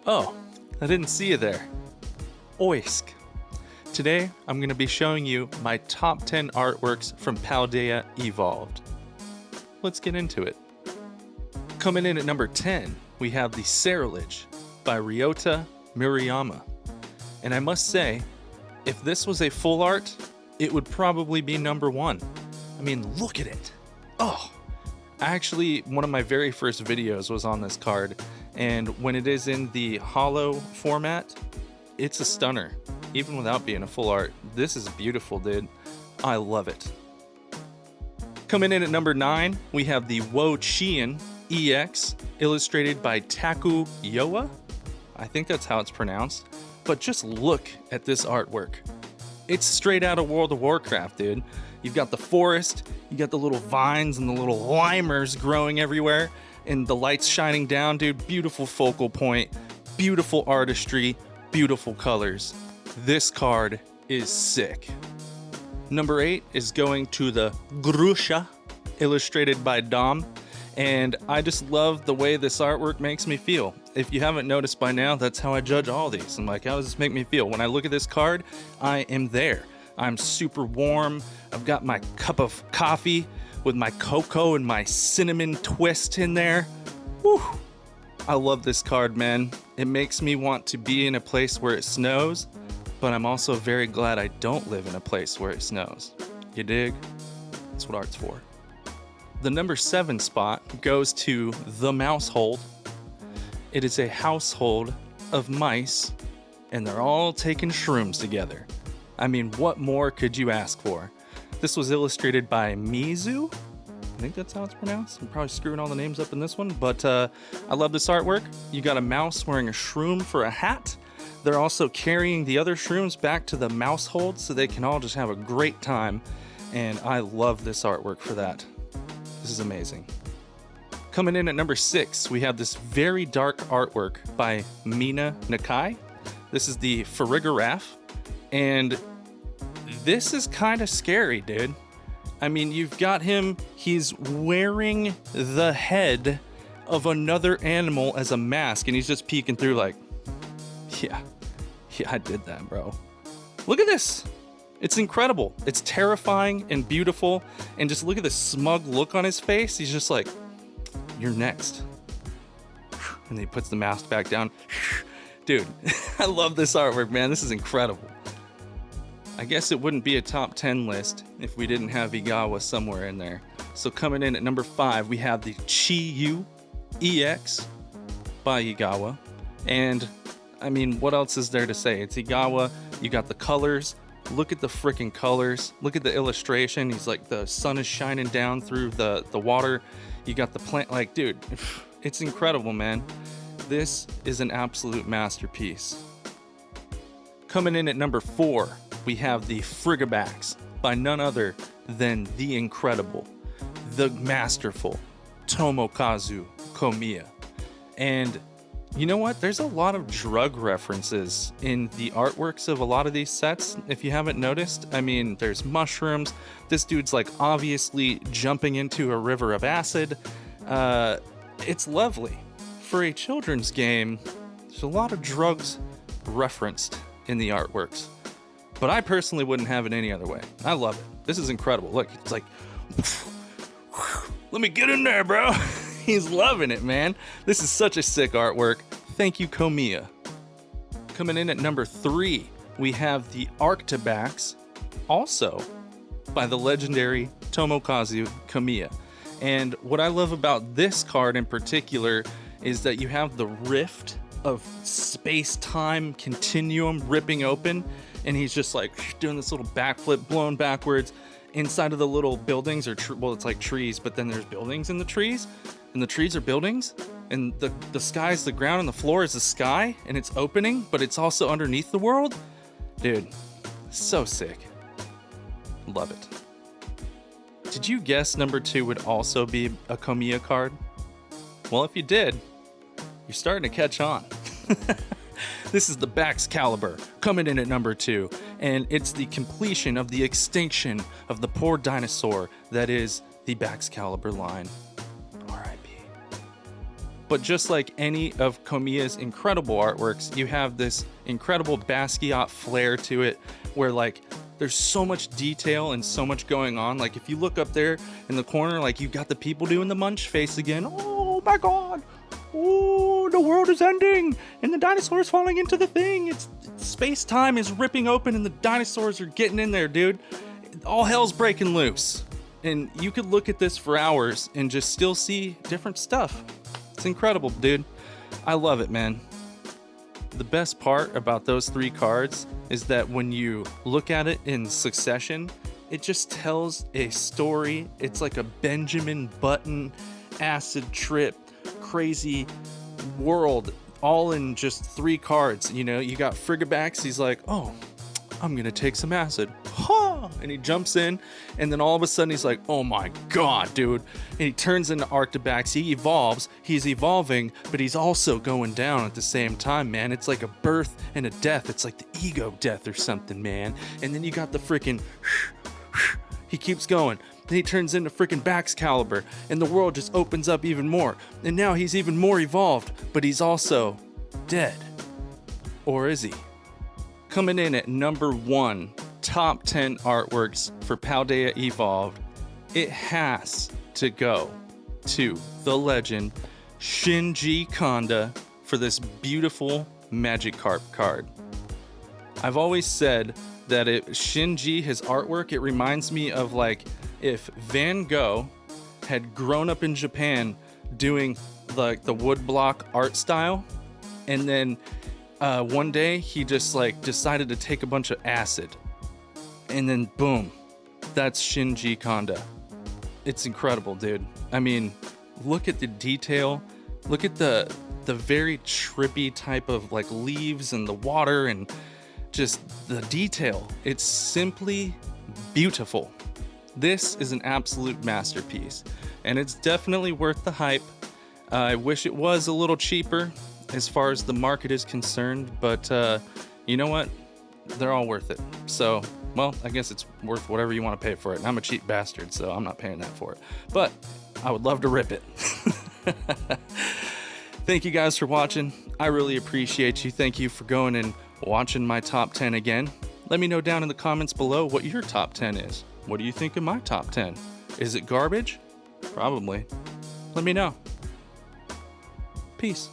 Oh, I didn't see you there. Oisk. Today, I'm going to be showing you my top 10 artworks from Paldea Evolved. Let's get into it. Coming in at number 10, we have the Scarlet by Ryota Murayama. And I must say, if this was a full art, it would probably be number 1. I mean, look at it. Oh, actually, one of my very first videos was on this card, and when it is in the holo format, it's a stunner. Even without being a full art, this is beautiful, dude. I love it. Coming in at number 9, we have the Wo Chien EX, illustrated by Taku Yoa. I think that's how it's pronounced. But just look at this artwork. It's straight out of World of Warcraft, dude. You've got the forest, you got the little vines and the little limers growing everywhere, and the lights shining down, dude. Beautiful focal point, beautiful artistry, beautiful colors. This card is sick. Number 8 is going to the Grusha, illustrated by Dom. And I just love the way this artwork makes me feel. If you haven't noticed by now, that's how I judge all these. I'm like, how does this make me feel? When I look at this card, I am there. I'm super warm. I've got my cup of coffee with my cocoa and my cinnamon twist in there. Woo! I love this card, man. It makes me want to be in a place where it snows, but I'm also very glad I don't live in a place where it snows. You dig? That's what art's for. The number 7 spot goes to the Mousehold. It is a household of mice, and they're all taking shrooms together. I mean, what more could you ask for? This was illustrated by Mizu. I think that's how it's pronounced. I'm probably screwing all the names up in this one, but I love this artwork. You got a mouse wearing a shroom for a hat. They're also carrying the other shrooms back to the Mousehold so they can all just have a great time, and I love this artwork for that. This is amazing. Coming in at number 6, we have this very dark artwork by Mina Nakai. This is the Farigiraf, and this is kind of scary, dude. I mean, you've got him, he's wearing the head of another animal as a mask, and he's just peeking through like, yeah, I did that, bro. Look at this. It's incredible. It's terrifying and beautiful. And just look at the smug look on his face. He's just like, you're next. And he puts the mask back down. Dude, I love this artwork, man. This is incredible. I guess it wouldn't be a top 10 list if we didn't have Igawa somewhere in there. So coming in at number 5, we have the Chi-Yu EX by Igawa. And I mean, what else is there to say? It's Igawa. You got the colors. Look at the freaking colors. Look at the illustration. He's like, the sun is shining down through the water. You got the plant. Like, dude, it's incredible, man. This is an absolute masterpiece. Coming in at number 4, we have the Frigibax by none other than the incredible, the masterful Tomokazu Komiya. And you know what? There's a lot of drug references in the artworks of a lot of these sets, if you haven't noticed. I mean, there's mushrooms. This dude's like obviously jumping into a river of acid. It's lovely. For a children's game, there's a lot of drugs referenced in the artworks. But I personally wouldn't have it any other way. I love it. This is incredible. Look, it's like, let me get in there, bro. He's loving it, man. This is such a sick artwork. Thank you, Komiya. Coming in at number 3, we have the Arctibax, also by the legendary Tomokazu Komiya. And what I love about this card in particular is that you have the rift of space-time continuum ripping open, and he's just like doing this little backflip, blown backwards inside of the little buildings, or well, it's like trees, but then there's buildings in the trees. And the trees are buildings, and the sky is the ground, and the floor is the sky, and it's opening, but it's also underneath the world. Dude, so sick. Love it. Did you guess number 2 would also be a Komiya card? Well, if you did, you're starting to catch on. This is the Baxcalibur, coming in at number 2, and it's the completion of the extinction of the poor dinosaur that is the Baxcalibur line. But just like any of Komiya's incredible artworks, you have this incredible Basquiat flair to it, where like there's so much detail and so much going on. Like if you look up there in the corner, like you've got the people doing the munch face again. Oh my god! Oh, the world is ending and the dinosaurs falling into the thing. It's space-time is ripping open and the dinosaurs are getting in there, dude. All hell's breaking loose. And you could look at this for hours and just still see different stuff. It's incredible, dude. I love it, man. The best part about those 3 cards is that when you look at it in succession, it just tells a story. It's like a Benjamin Button acid trip, crazy world, all in just 3 cards. You know, you got Frigibax, he's like, oh, I'm gonna take some acid. Ha! And he jumps in, and then all of a sudden he's like, oh my god, dude. And he turns into Arctibax, he evolves, he's evolving, but he's also going down at the same time, man. It's like a birth and a death. It's like the ego death or something, man. And then you got the freaking he keeps going. Then he turns into freaking Baxcalibur, and the world just opens up even more. And now he's even more evolved, but he's also dead. Or is he? Coming in at number 1, top 10 artworks for Paldea Evolved, it has to go to the legend Shinji Kanda for this beautiful Magikarp card. I've always said that Shinji, his artwork, it reminds me of like if Van Gogh had grown up in Japan doing like the woodblock art style, and then one day he just like decided to take a bunch of acid, and then boom, that's Shinji Kanda. It's incredible, dude. I mean, look at the detail, look at the very trippy type of like leaves and the water and just the detail. It's simply beautiful. This is an absolute masterpiece, and it's definitely worth the hype. I wish it was a little cheaper as far as the market is concerned, but you know what? They're all worth it. So, well, I guess it's worth whatever you want to pay for it. And I'm a cheap bastard, so I'm not paying that for it. But I would love to rip it. Thank you guys for watching. I really appreciate you. Thank you for going and watching my top 10 again. Let me know down in the comments below what your top 10 is. What do you think of my top 10? Is it garbage? Probably. Let me know. Peace.